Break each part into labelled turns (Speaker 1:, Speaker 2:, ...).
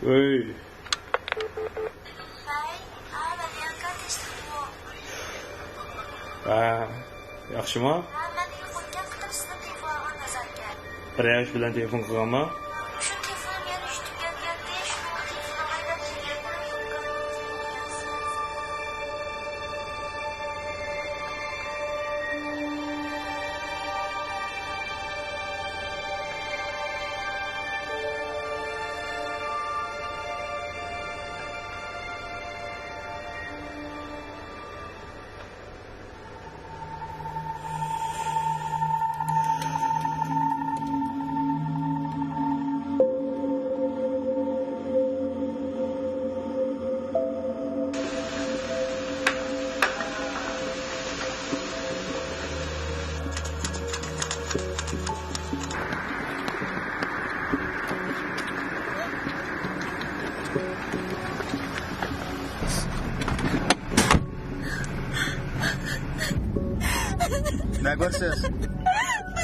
Speaker 1: Ey. Yaxshimi? Bir yosh bilan telefon qilganmi?
Speaker 2: Ne görürsünüz?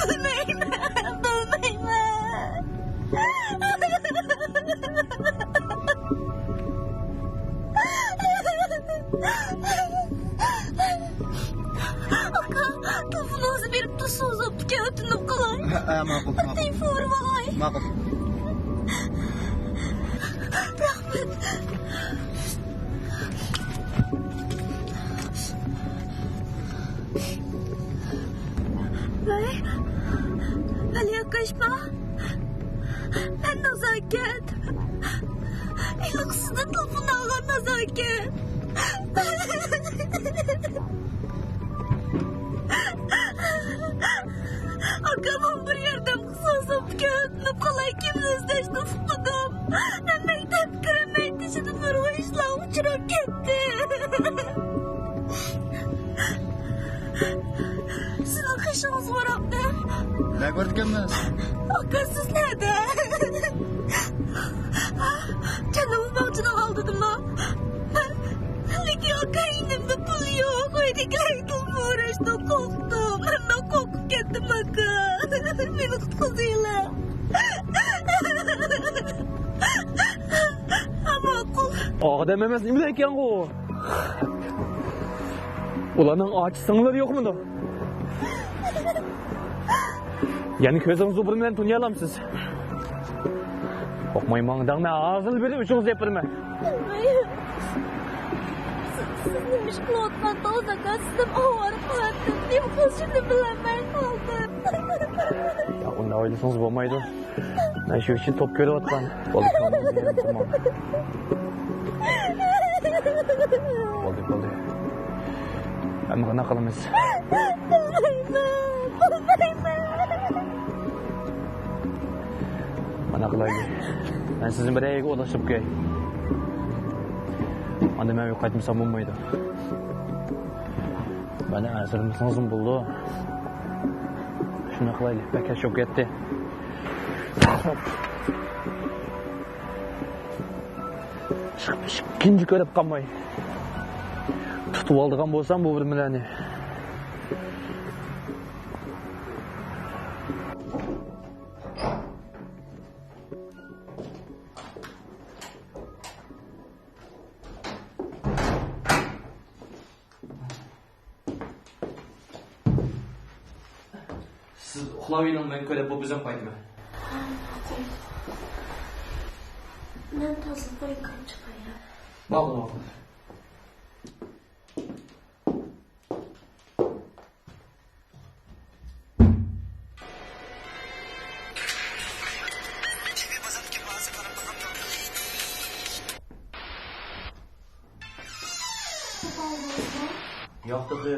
Speaker 3: Bilmeyim. Aka, topunuzu berip tutsunuz optike ötünüp kalay.
Speaker 2: Maqul.
Speaker 3: Telefonu bağay.
Speaker 2: Maqul.
Speaker 3: Rahmet. Ali yakışma. Ben nezaket. Eluksuzda telefonu alan nezaket. Akamın bir yerden kısasıp göğütünüp kolay kimse isteşti tutudum. Ben mektep kıremeydi şimdi bir işle uçurup gitti. Sizin kışınız var abla.
Speaker 2: Ne gördünüz?
Speaker 3: Akılsız nerede? Kendimi bahçede kaldırdım ha. Leki akayınımda pul yok. Öydekileriyle uğraştım, korktum. Ben de korkup gittim aka. Beni kutkusuyla. Ama okul.
Speaker 1: Adam emas nima ekan bu? Ularning ochsinglar yo'qmi da? Yani ko'zingizni bir bilan tunya olamsiz. Qo'rqmay mangdangni azil berib uchingiz yapirma.
Speaker 3: Siz nima ish qilyapman toza aka? Sizdan ovorib qo'yaptim. Nima qilishimni bilmay qoldim.
Speaker 1: Ya unda o'ylasangiz bo'lmaydi. Men shu uchun top ko'rayotgan. Bo'ldi. Ama qana qilamiz? Mana qilaylik. Men sizning birga o'lashib qo'yay. Anda men qaytmasam bo'lmaydi. Mana asirimiz bo'ldi. Shuni qilaylik. Baka shok ketdi. İkinci ko'rib qolmay. Tutib oldigan bo'lsam bu birmilarni. Siz uxlayverin, men ko'rib bu bizga qaytma.
Speaker 3: Men toza qo'ygan chiqay.
Speaker 1: Bağlı. Yo'qdi.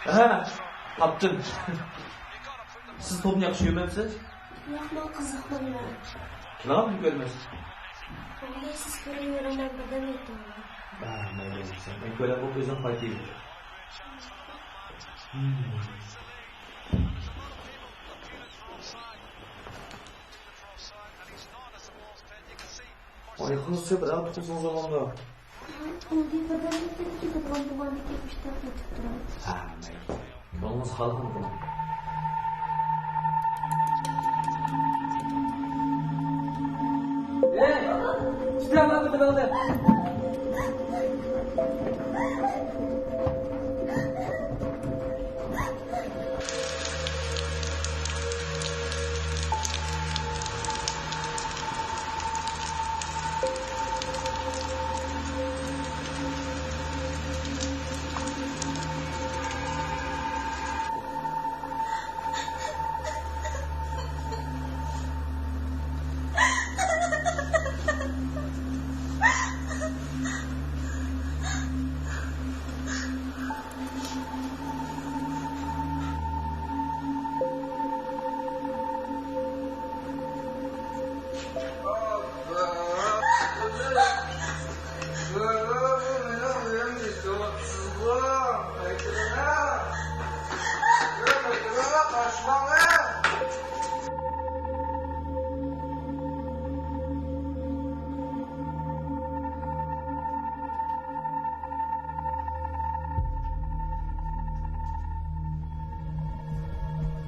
Speaker 1: Ha, tapdın. Siz topni yaxshi yurmamsiz?
Speaker 3: Yo'q, men qiziqmayman.
Speaker 1: Nima qilib ko'rmaysiz?
Speaker 3: Siz ko'raveraman birdan aytaman.
Speaker 1: Ha, mayli. Men ko'rib o'zim qaytay. Ay, kızı bir an tutsun zamanda.
Speaker 3: Oldu birden aytdiki, birdan bulandı ketmişler aytib turadi.
Speaker 1: Ha, mayli. Yolg'iz xalqim bu.
Speaker 4: İstemem dedi bana.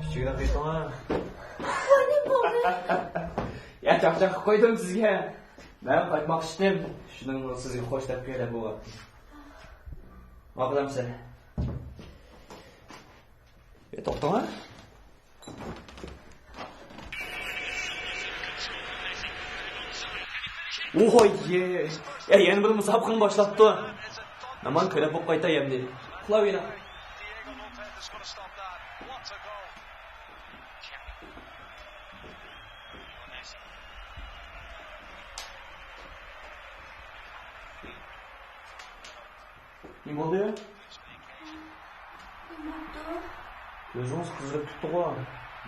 Speaker 1: Küçüğüne kıysın ha.
Speaker 3: Voy ne bo'ldi?
Speaker 1: Ya chaqchaq qilib qo'ydim sizga. Men qaytmoqchi edim. Shuning sizga xo'shlab kelib bo'lyapti. Maqlamsan. To'xtang ha. Oy ye. Ya yana bir musobaqani boshlabdi. Naman ko'rib bo'lib qaytay endi. Qulaveringlar. Ne oldu ya? Gözünüz kızırıp tuttu o.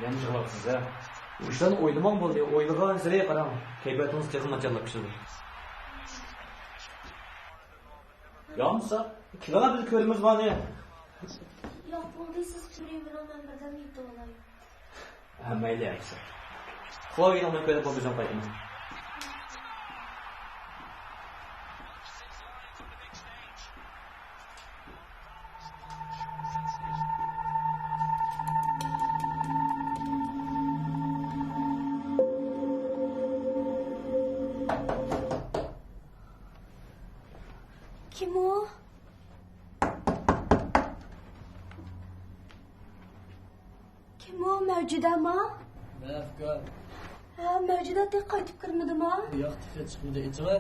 Speaker 1: Yani cıvapsız ha. Bu işten oynaman oldu ya. Oynagan sıraya karam. Keybatınız texin açarlar pişirdi. Yalnızsa kilana bir körümüz var ne?
Speaker 3: Yo'q bo'ldi, siz turing, bilan men birdan yetib olay.
Speaker 1: Ha mayli yapsa. Qulaveringlar, men ko'rib bo'lsam qaytaman.
Speaker 3: Kim o? Kim o? Mavjudami?
Speaker 4: Nafka.
Speaker 3: Ha, mavjudotdek qaytib kirmadimi?
Speaker 4: Yo'q, tifga chiqmadi, ichma.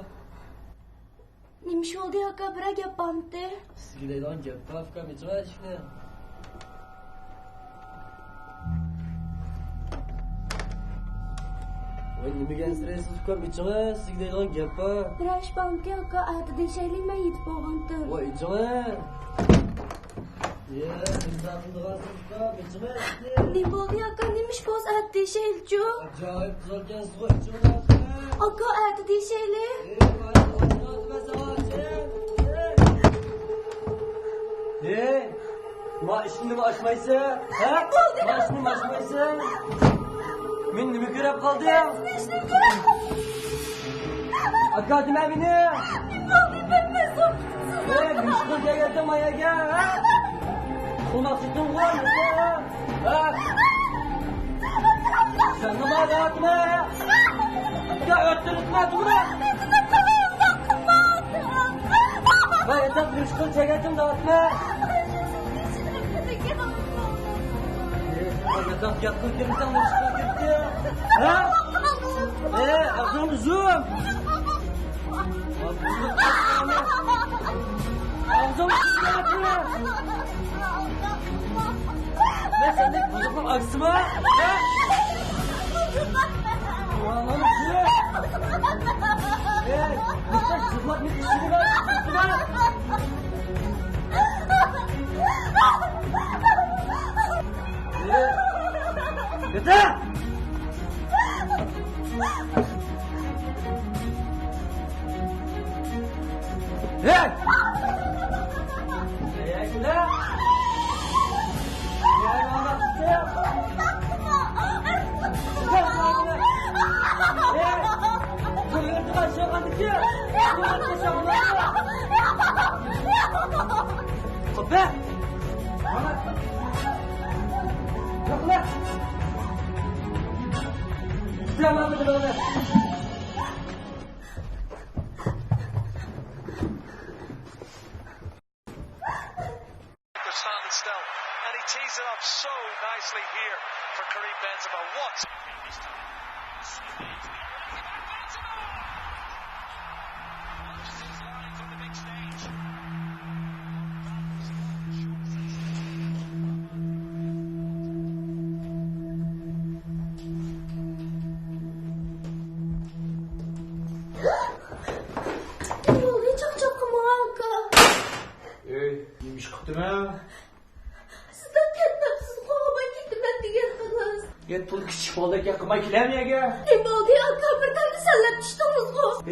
Speaker 3: Nima ish bo'ldi aka? Bir gap bormidi?
Speaker 4: Sizga deydigan gap, Nafka, ichma ishni. Voy, nimaga ansiraysiz, ukam, ichma, sizga deydigan gap bor.
Speaker 3: Bir ish bormidi aka? Aytdi deyishaylik, men yetib bo'lgandim.
Speaker 4: Voy, ichma. Ya, nima qildigansiz, ukam, ichma.
Speaker 3: Nima bo'ldi aka? Nima ish bo'lsa aytdi deyishaylikchu?
Speaker 4: Ajoyib qilgansiz, voy, ichma.
Speaker 3: Aka aytdi deyishaylik.
Speaker 4: Ma ishni ochmaysa, ha? Ma ishni ochmaysa. Men nima ko'rib qoldim? Aka nima meni? Mishqil keldim ayaga, ha? Qo'noqsidim qo'y, ha? Sen nima deyapsan? Ya o'ttiribma to'g'ri. Va etab mishqil keldim deyapman. Yatak yattın kimden müşkül gitti? Ha? Akşam zoom. Akşam zoom. Ne sen de kuzum aksıma? Ha? Anam zoom. Lütfen zıplak bir işini ver. Yeter! Hey! Ayakla! Gel bana tutayım! Gel bana! Hey! Kırgıntı aşağı kandıkçı! Kırgıntı aşağı kandıkçı! Hoppe! Bana! Yakla! Tamam mı böyle?
Speaker 1: Yemiş kıptım
Speaker 3: Sizden ketmepsiz kovama gittimen degan kız.
Speaker 1: Gel pul küçük olduk yakıma kilemeye.
Speaker 3: Ne oldu ya? Kabirden mi sellep düştünüz bu?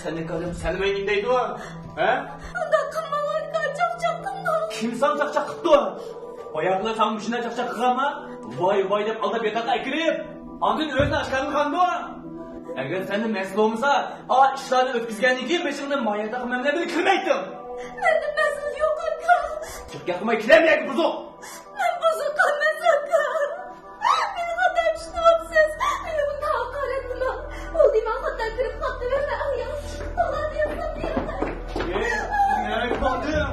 Speaker 1: Sen ne kadın senin önündeydi o? He?
Speaker 3: Ondan kılmalar kaçak çaktın mı?
Speaker 1: Kim sana çakçak kıptı o? Ayakla tam başına çakçak kıkama. Vay deyip aldap yatağa ekirip. Andın özüne aşkarını kandı o. Eğer senin mesle olmasa, işlerini ötküzgenliği gibi başımdan manyatak memlebini kırmaydım.
Speaker 3: Bende mesele yok aka.
Speaker 1: Çık yakıma kilemeye ki buzuk.
Speaker 3: Ben bozuk kalmaz aka. Benim hatam işlememsiz. Beni bunda hakaret etme. Olduğum hatta kırıp kalktı verme. Ay ya. Allah diyemem diyemem.
Speaker 1: Nereye kaldın?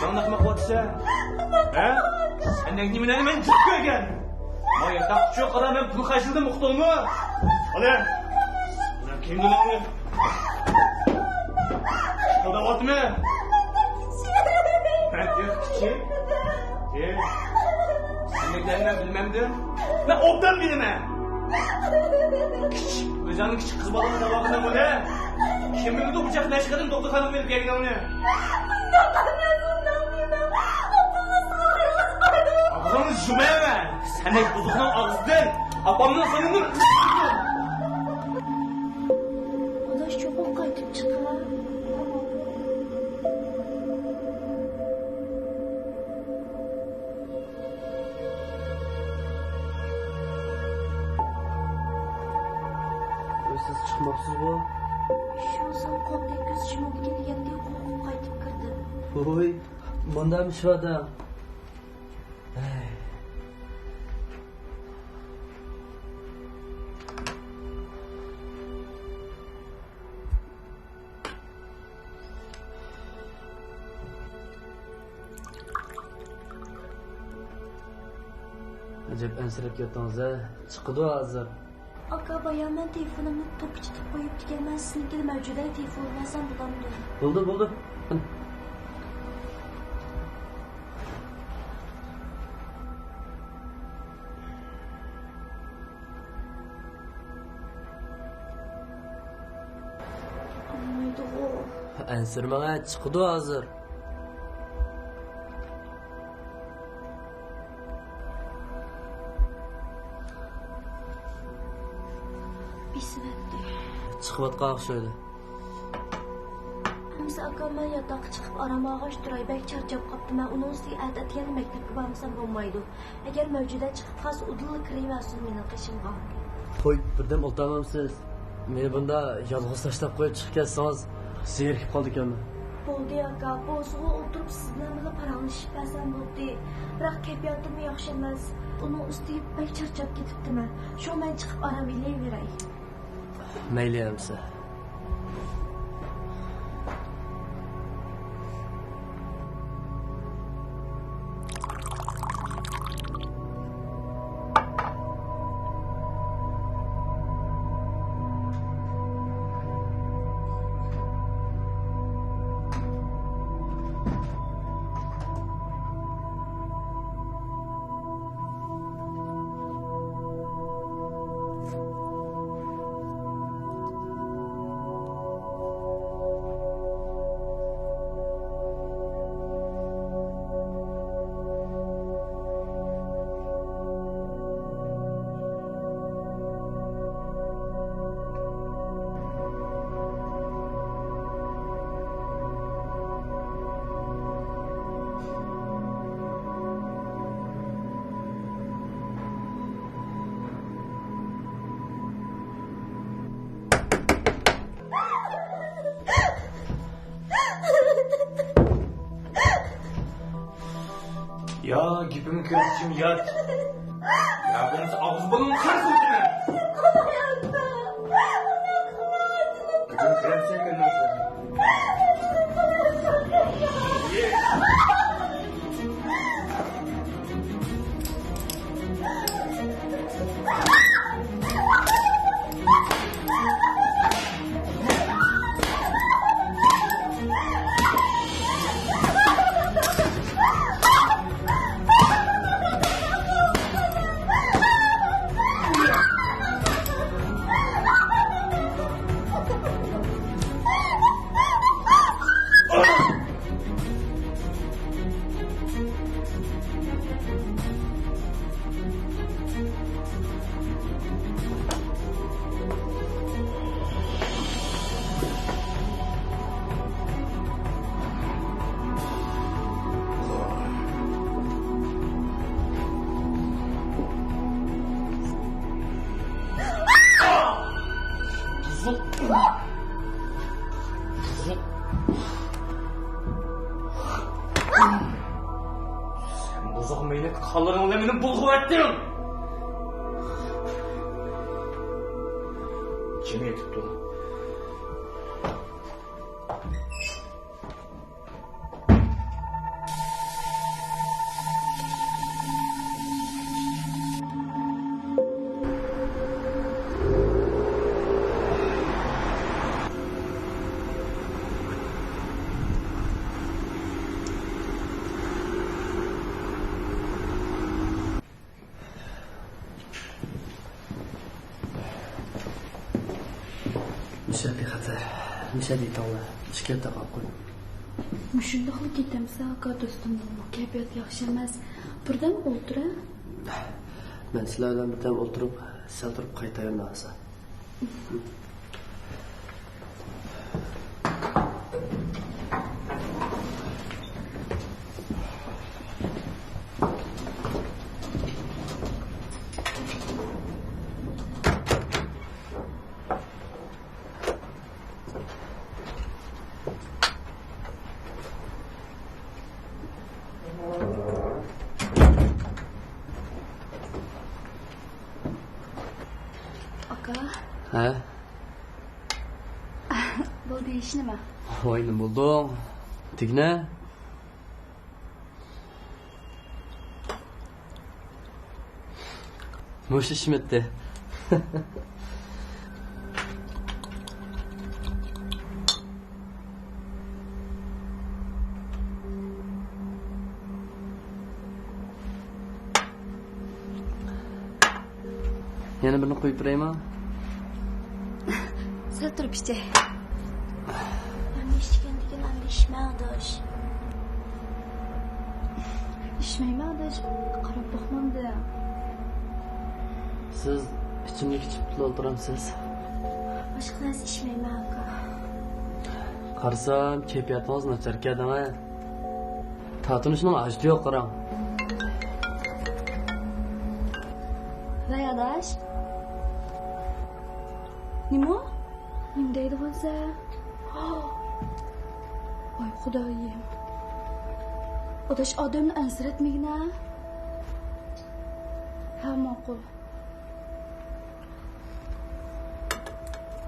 Speaker 1: Sen nakmak vatsa? He? Sen ne gidimin hemen çık görgen. Manyatak çok adam ben pul kaçırdı muhtuğumu. Hadi. Ulan kim lan onu? Şurada var mı? Ben diyor küçük. Sinirlenme bilmemdi. Ben obdan bilime. Küçük. Özcan'ın küçük kız balığına da bakına bu ne? Kim bilir de bıçak ne çıkardım doktor hanım verip gelin onu. Ağzını zümeye ver. Sen de buzuktan ağızdın. Abamın sonunu.
Speaker 3: Adaş çok kaytıp çıkar.
Speaker 4: Siz çıkmapsız bu.
Speaker 3: Şu san kontek göz şimdi gidiyende korkup kaytıp kırdı.
Speaker 4: Oy, bundan şu adam. Acaba ensirep yattınız ha? Çıkıdı hazır.
Speaker 3: Aka bayan ben telefonumu top içitip koyup gelmez sizinki de mevcuda telefonuna sen bulamıyorum.
Speaker 4: Buldu.
Speaker 3: Anlaydı o.
Speaker 4: Ensirmeye çıkıdı hazır.
Speaker 3: Bismetti.
Speaker 4: Çıkıvat kalk şöyle.
Speaker 3: Hamza aka ben yatak çıkıp aramağa duray. Bek çarçap kaptım. Ben onun üstü ədətiyen mektepki bağımsam olmaydı. Eğer mevcuda çıkıp kas udulu kırıversin benim kışımğa.
Speaker 4: Koy, birden oltamamsız. Beni bunda yalğız taşlap koyup çıkıp kelsiniz. Zehirkip kaldık ama.
Speaker 3: Boldu aka. Bozuğa oturup sizden bile paranlaşıp ben boldu. Bırak keyfiyatımı yaxşı emas. Onun üstü bek çarçap gitipti ben. Şu ben çıkıp aramayı verey.
Speaker 4: Meyleyemse.
Speaker 1: Ya gibimi kırmışım yat. Ya benim ağzı burnum kan kurdu ne? Gibimi kırmışım kendisi. Sen bozuk meylet kallarınla beni bulgu ettin. Kim yetipti o?
Speaker 4: Müşahede xatar. Müşahede tavla. Şikayet qilib
Speaker 3: Mushundoqli ketamiz aka do'stim. Kayfiyat yaxshi emas. Birdan o'ltir.
Speaker 4: Men sizlar bilan birdan o'ltirib, sal turib qaytayin nasa. Ha?
Speaker 3: Bo'ldi ish nima?
Speaker 4: Voy nima bo'ldi? Tigna? Mush ishmitdi. Yana birini qo'yib beraymi?
Speaker 3: Sal turib ichay.
Speaker 5: Nima ishganligin endi ishmaydish.
Speaker 3: Ishmayman-da, qarab boqmamda.
Speaker 4: Siz ichimlik ichib o'ltiramsiz.
Speaker 5: Boshqa narsa ishmayman aka.
Speaker 4: Qarasam, kayfiyatingiz nachar ekan-a. Tatinishning ajdi yo'q qarang.
Speaker 3: Vayadash. Nima? Nim deydi bo'lsa? Voy xudoyim. Odash odamni ansratmagina. Ha, ma'qul.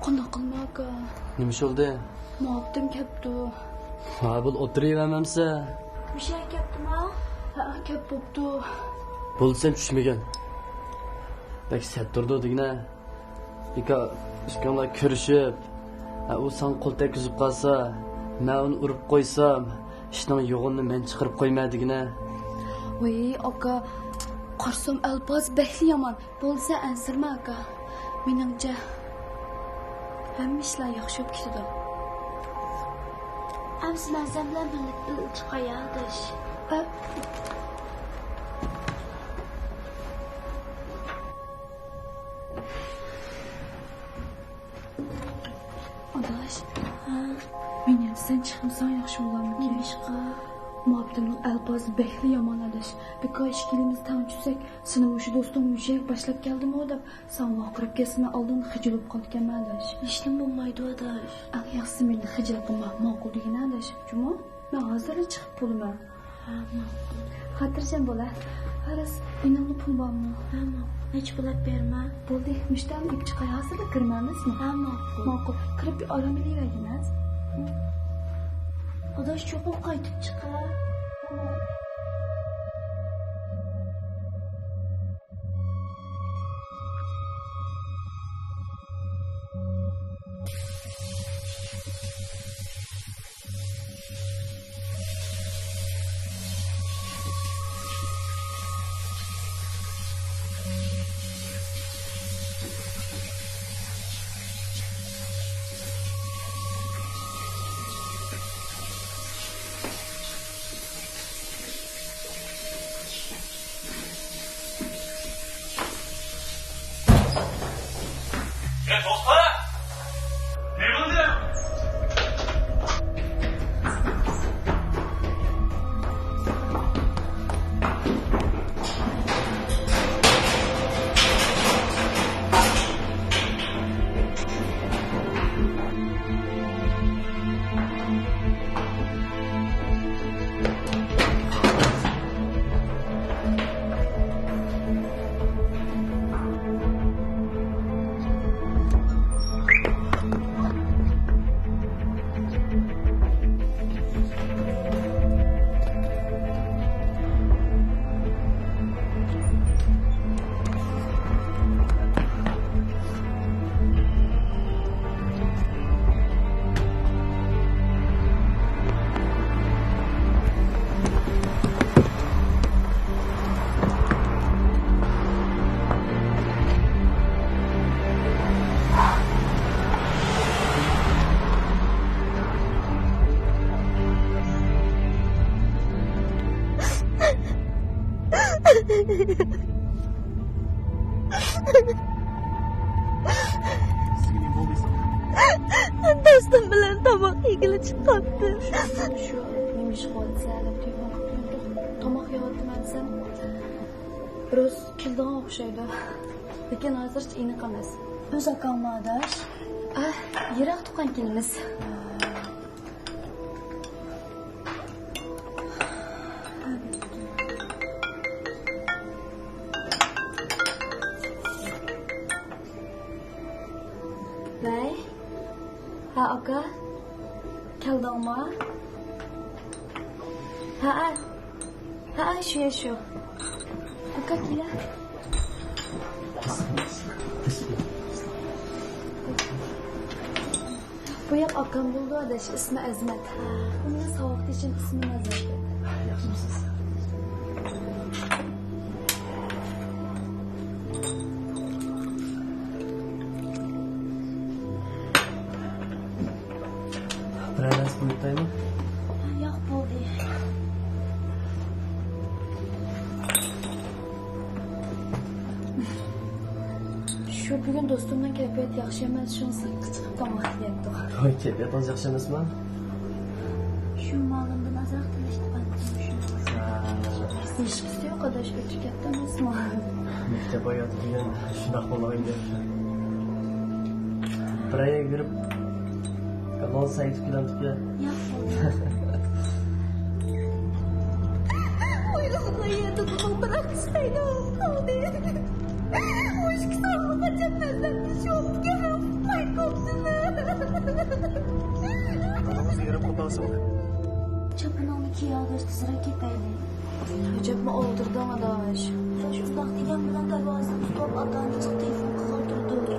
Speaker 3: Qanday qilma aka?
Speaker 4: Nima bo'ldi?
Speaker 3: Ma'quldim kaptu.
Speaker 4: Ha, bu o'tiravermamsa.
Speaker 5: Mushak kaptimi?
Speaker 3: Ha, kap bo'pti.
Speaker 4: Bo'lsam tushmagan. Bak sat turdi degina. İşkanlar körüşüp, o san qo'l tekizib qolsa, men uni urib qo'ysam, ishning yo'g'ini men chiqarib qo'ymaydigina.
Speaker 3: Voy, aka, qarsam alpoz behli yomon. Bo'lsa ansirma aka. Meningcha hamma ishlar yaxshi bo'lib ketadi.
Speaker 5: Amsi manzam bilan birlikda chiqayadish.
Speaker 3: Odash, men endi sen chiqimsan yaxshi bo'larmidi?
Speaker 5: Nima ishqa?
Speaker 3: Muhabbatimning alpozi behli yomon adash. Birkoy ishkilimiz tam tushsak, seni o'sha do'stim mushak boshlab keldimi deb, sen vaqirib kelsin oldin xijilib qolganman adash.
Speaker 5: Ishlim bo'lmaydi adash.
Speaker 3: Ang yaxshisi meni xijil qilma, ma'qul degina adash. Juma, men hozir chiqib bo'laman.
Speaker 5: Ha, ma'qul.
Speaker 3: Xotirjam bo'la. Haras, menimni pul bormi?
Speaker 5: Ha, ma'qul. Hech pulab berma.
Speaker 3: Bo'ldi, mushtam ib chiqay hozirda kirmamizmi?
Speaker 5: Ha, ma'qul.
Speaker 3: Ma'qul. Kirib bir orom ilayveramiz.
Speaker 5: Adash cho'qib qaytib chiqar.
Speaker 3: dostum bilan tomoq yegili chiqibdi.
Speaker 5: Shu nima ish qilsa, tomoq yeyapman desam, biroz keldigan o'xshaydi. Lekin hozircha aniq emas. O'z akammi adash? Yiroq tuqqan kelamiz. Vay. Ha aka. Keldingmi? Ha, shu. Aka kela. Bu yoq akam bo'ldi adash, ismi Azmat. Uni sovuqda için ismi Nazar.
Speaker 4: Yaxshimisiz? Birazdan buyurtaymi?
Speaker 5: Yo'q bo'ldi. Shu bugun do'stimning kayfiyati yaxshi emas, shunisi chiqib tomoq yeyapti.
Speaker 4: Voy, kayfiyatingiz yaxshi emasmi?
Speaker 5: Shu ma'lumda nazar qilishdi balki. Ish yo'q adash, o'tib ketdi emasmi?
Speaker 4: Maktab hayoti degan shundoq bo'lmaydi. Bir oyga kirib kanal saytib kelamizga.
Speaker 5: Yo'q bo'ldi.
Speaker 3: Uyluqda yerda bırak isteydi oldu. O iş kısalma kaçak nezletli şu oldu gelip maykolduğunu.
Speaker 2: Anamız yarım kopalası oldu.
Speaker 5: Çapınamı ki adaş tezrak ketaydi.
Speaker 3: Hücabımı oldurdum adaş.
Speaker 5: Şu vakti gel bilen darvazını tutup adanı çık telefon kaldırdı.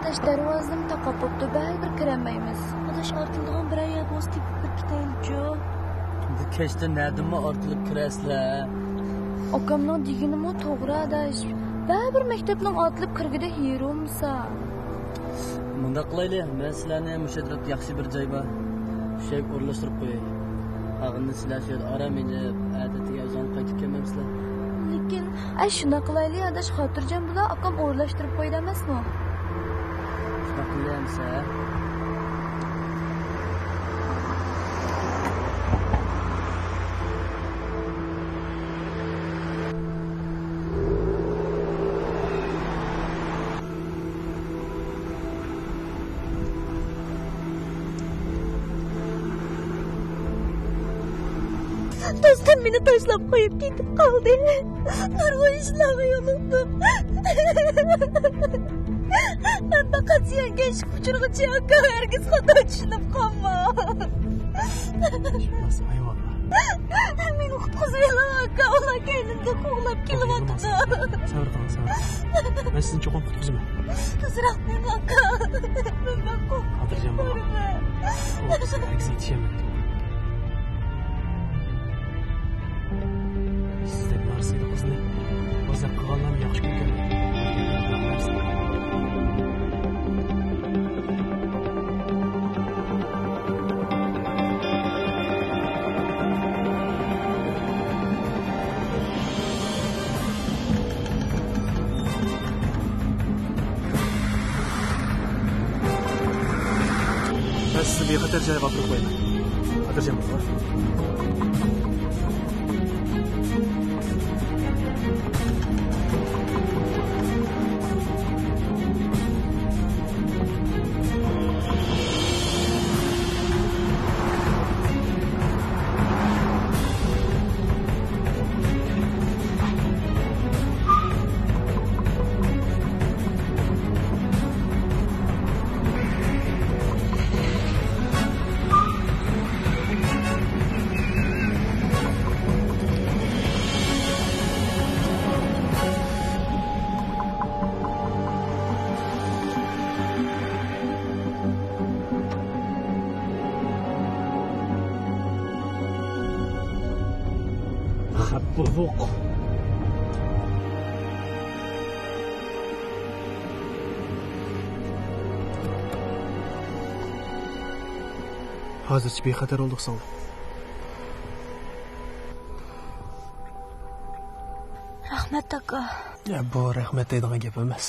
Speaker 3: Adaş darvozam taqab bo'pti, bir kiramaymiz.
Speaker 5: Adaş artılığın bir aya boz tepip bir kitaylıcı.
Speaker 4: Bu kechda nadimmi ortilib kirasizlar?
Speaker 3: Okamning deganimi to'g'ri adaş. Bir maktabning otilib kirgida heromsa.
Speaker 4: Bunda qilaylik, men sizlarni mushadrat yaxshi bir joy bor. Shu yerga o'rlashtirib qo'yay. Ag'inni sizlar shu yerda aram inib, adatiga o'zim qaytib kelmaysizlar.
Speaker 3: Lekin shuna qilaylik adaş, xotirjam bilan akam o'rlashtirib qo'ydi emasmi?
Speaker 4: Qilyapsa
Speaker 3: Dostum beni taşlap koyup gidip kaldı. Nurgul işlemi unuttum. Ben de kaçıyan genç uçurğucu yakka herkes kadar düşünüp kalma.
Speaker 2: Nasıl eyvallah.
Speaker 3: Beni kutkuzuyorlar yakka. Ola kendinde koğulap kelip atıdı.
Speaker 2: Sabır kalın. Ben sizin çok kutlusunum.
Speaker 3: Kızırak benim yakka. Ben korkuyorum.
Speaker 2: Hatırlayacağım baba. Oğlum sana eksi yetişemedim. Sizden varsıydı kızını. Bazı kıvanlarını yakış görüyorum. Ben sizi bir kadar cevap atıp koyayım. Hatırlayacağım baba. Bubuk. Hozircha bexatar olduk sana.
Speaker 5: Rahmat aka.
Speaker 2: Ya bu rahmat deydigan gap emas.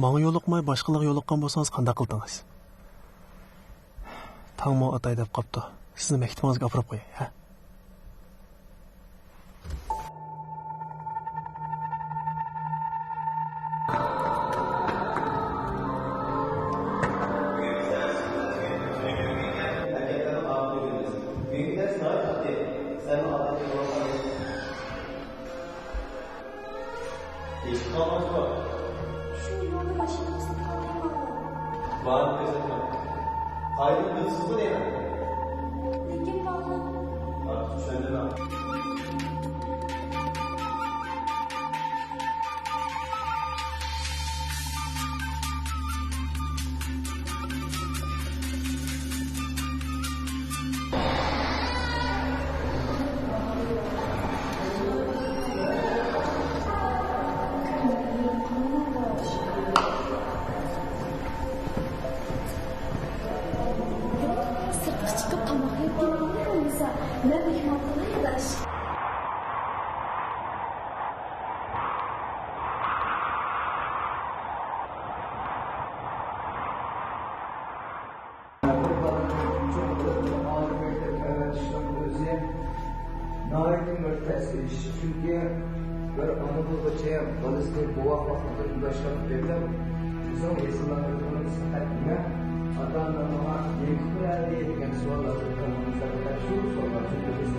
Speaker 2: Manga yo'liqmay boshqalarga yo'liqqan bo'lsangiz qanday qildingiz? Tangmo atay deb qopdi. Sizni maktabingizga olib qo'yay, ha?
Speaker 6: Çünkü bir Anadolu'da balısını boğak vakfında başlamak verilir. Bizim insanlarımız hakkında adamlarına yemekler diye diyen sorular sorulmakta şu sorular sorulmakta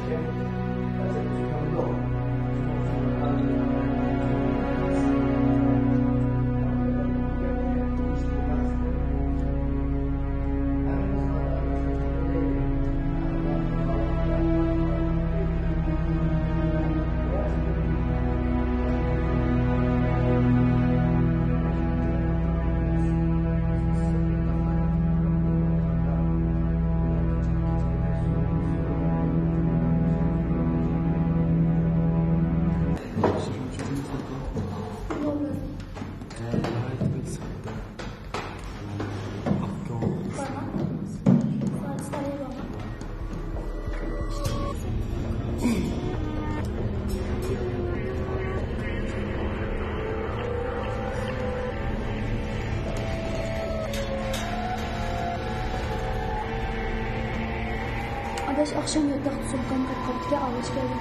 Speaker 5: Adaş akşam yatakta soğukan kapıya alış geldim.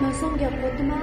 Speaker 5: Nasıl yapıyordum ha?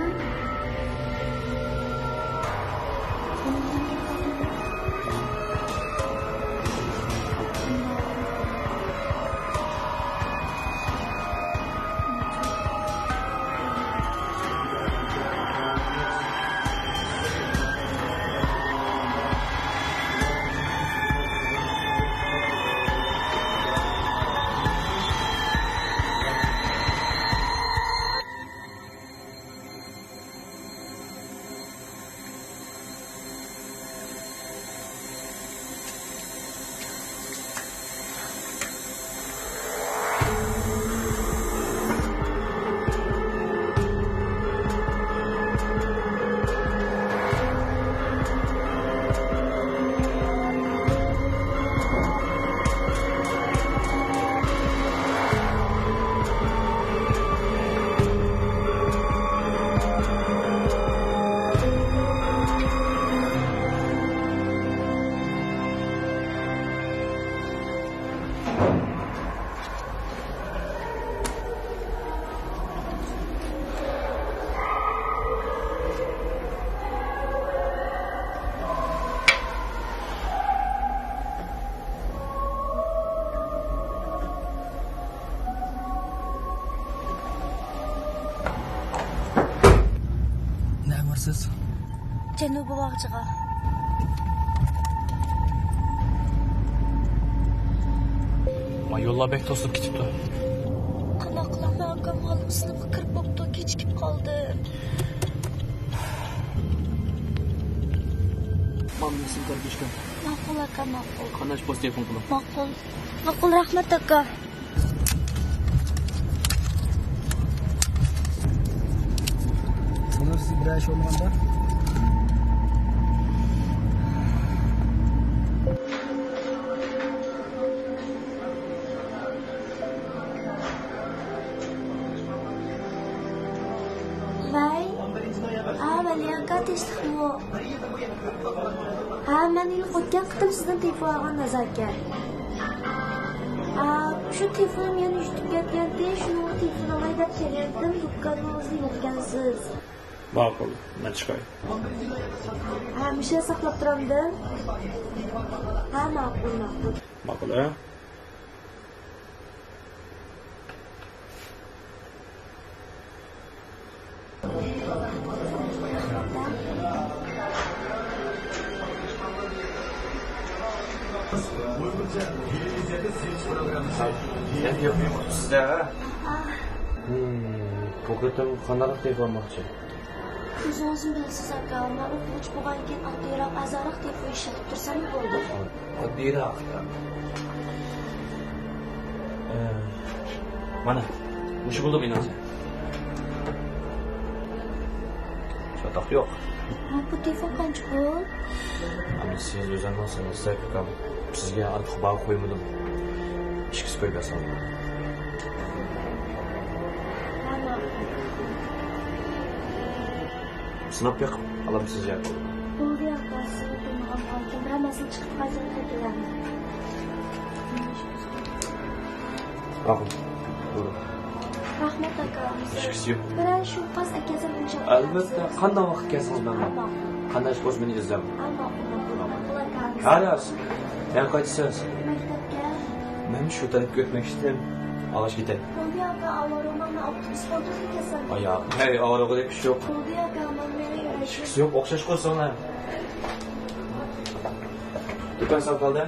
Speaker 4: Siz?
Speaker 5: Janubi bog'chiga.
Speaker 2: Ma yo'llar bek to'sib ketibdi.
Speaker 5: Qamoqlama akam holim sinfga kirib bo'pti, kechikib qoldim.
Speaker 4: Mamni sim tarqishgan.
Speaker 5: Ma'qul aka, ma'qul.
Speaker 4: Qanash post telefon qiling.
Speaker 5: Ma'qul. Ma'qul, rahmat aka.
Speaker 4: Buni siz bir ish olmanda?
Speaker 5: aka tinchlikmi? Ha, men ilk o'tgan qitim sizdan telefon olgan nazarga. Şu telefonum yana düştüp ketganda, shuni telefon olay deb kelgandim, do'koningizni yopgansiz.
Speaker 1: Ma'qul, men chiqay.
Speaker 5: Ha, misha saqlab turamdim. Ha, ma'qul.
Speaker 1: Ma'qul, a? Sizlar
Speaker 6: bu qitim qanday telefon olmoqchi?
Speaker 5: O'zingiz bilasiz aka, men o'quvchi bo'lgan keyin oddiyroq, azaliq telefon ishlatib tursam bo'ldi.
Speaker 6: Oddiyroq.
Speaker 1: mana mush bo'ldi menimcha. Chatoq yo'q.
Speaker 5: Ha, bu telefon qancha pul?
Speaker 1: Ama siz o'zingizsiz, akam sizga ortiq baho qo'ymadim. Ishqiz qo'ygasan. Sinab yoqib alamsiz ya.
Speaker 5: Bo'ldi aka, sizni bilmagan holda hammasini chiqib qaytib ketaman.
Speaker 1: Rahmat.
Speaker 5: Rahmat aka.
Speaker 1: Ishqiz yo'q.
Speaker 5: Biroq shu pas akasini uncha.
Speaker 1: Albatta, qanday vaqt kelsangiz bilan. Qanday ish bo'lsa meni izlab. Xalas. Men qaytasiz.
Speaker 5: Maktabga.
Speaker 1: Men shu tarafga o'tmoqchidim. Alash ketay.
Speaker 5: Bo'ldi aka, avvalroqman avtobus qo'yib ketasan.
Speaker 1: Oyoq, hey, og'rig'idek ish yo'q.
Speaker 5: Bo'ldi aka, men meni
Speaker 1: Ishqiz yo'q, o'xshash qo'ysanlar. Do'kon sal qoldi.